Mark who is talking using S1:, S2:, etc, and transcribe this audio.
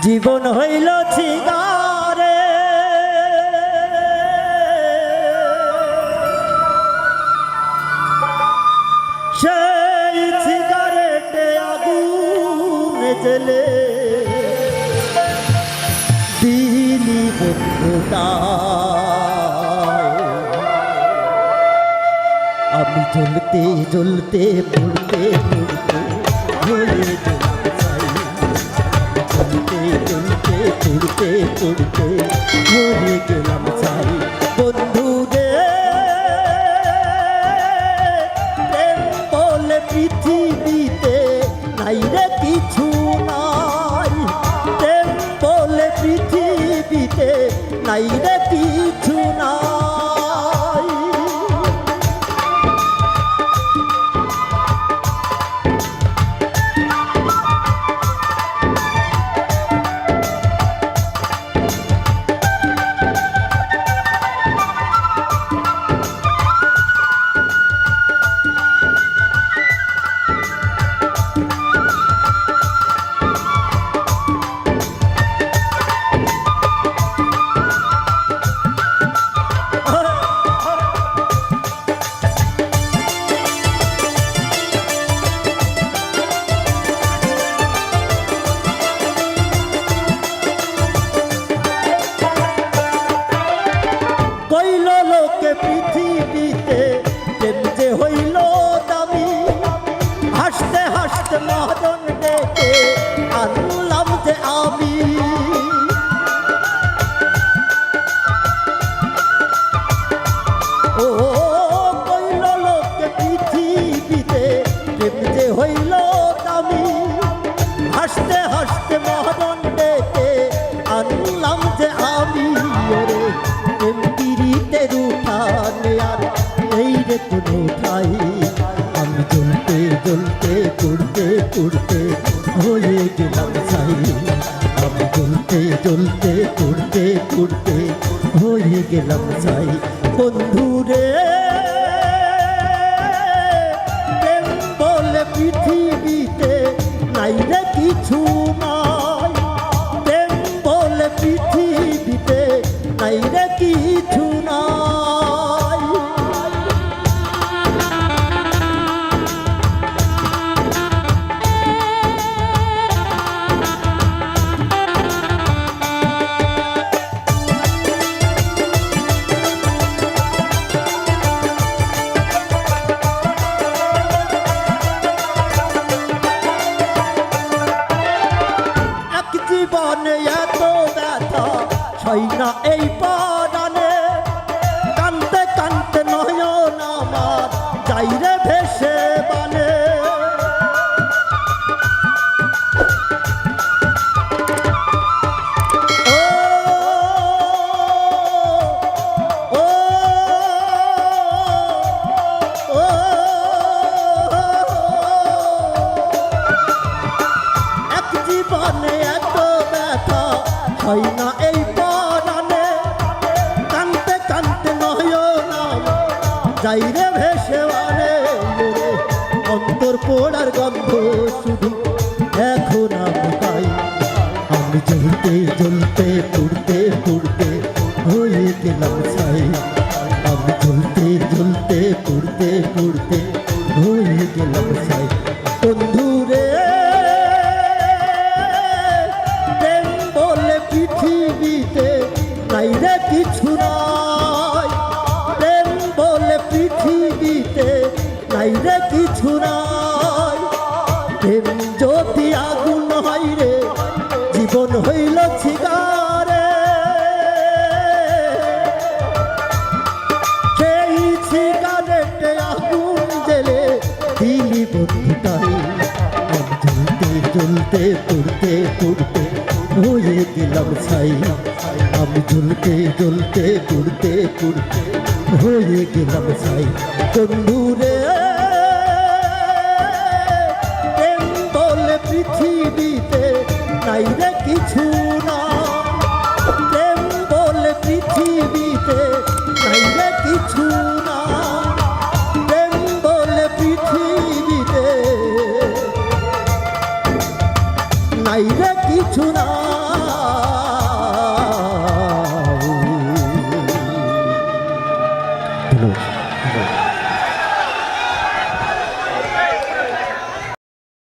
S1: জীবন হইল ছিগারে সেই ছিগারেটে আগুন জ্বেলে দিলি বন্ধুটা আমি জ্বলতে জ্বলতে পড়তে পড়তে হয়ে জ্বলতে জ্বলতে পড়তে পড়তে হয়ে গেলাম ছাই বন্ধু রে প্রেম বলে পৃথিবীতে নাই রে কিছু নাই প্রেম বলে পৃথিবীতে নাই রে কিছু নাই পৃথিবীতে প্রেম যে হইল দামি হাসতে হাসতে মহাজন ডেকে আনলাম যে আমি ও কইল লোকে পৃথিবীতে প্রেম যে হইল দামি হাসতে হাসতে মহাজন ডেকে আনলাম যে আমি ওরে প্রেম পিরিতে রুঠানে আর এই রে কোনো ঠাই আমি জ্বলতে জ্বলতে পড়তে পড়তে হয়ে গেলাম ছাই আমি জ্বলতে জ্বলতে পড়তে পড়তে হয়ে গেলাম ছাই বন্ধু রে প্রেম বলে পৃথিবীতে নাই রে কিছু নাই প্রেম বলে পৃথিবীতে নাই রে কিছু নাই এক জীবনে এত ব্যথা হয় না এই পরাণে কানতে কানতে নয়ন আমার যাই রে ভেসে বানে এক জীবনে এত ব্যথা হয় না এই পরাণে কানতে কানতে নয়ন যাই রে ভেসে বানে অন্তর পোড়ার গন্ধ শুধু এখন আমি পাই আমি জ্বলতে জ্বলতে পড়তে পড়তে হয়ে গেলাম ছাই আমি জ্বলতে জ্বলতে পড়তে পড়তে হয়ে গেলাম ছাই বন্ধু রে প্রেম বলে পৃথিবীতে নাই রে কিছু নাই প্রেম বলে পৃথিবীতে নাই রে কিছু নাই প্রেম যদি আগুন হয় রে জীবন হইল ছিগারে সেই ছিগারেটে আগুন জ্বেলে দিলি বন্ধুটাই আমি জ্বলতে জ্বলতে পড়তে পড়তে হয়ে গেলাম ছাই আমি জ্বলতে জ্বলতে পড়তে পড়তে হয়ে গেলাম ছাই বন্ধু রে প্রেম বলে পৃথিবীতে নাই রে কিছু না প্রেম বলে পৃথিবীতে নাই রে কিছু না প্রেম বলে পৃথিবীতে নাই রে কিছু না।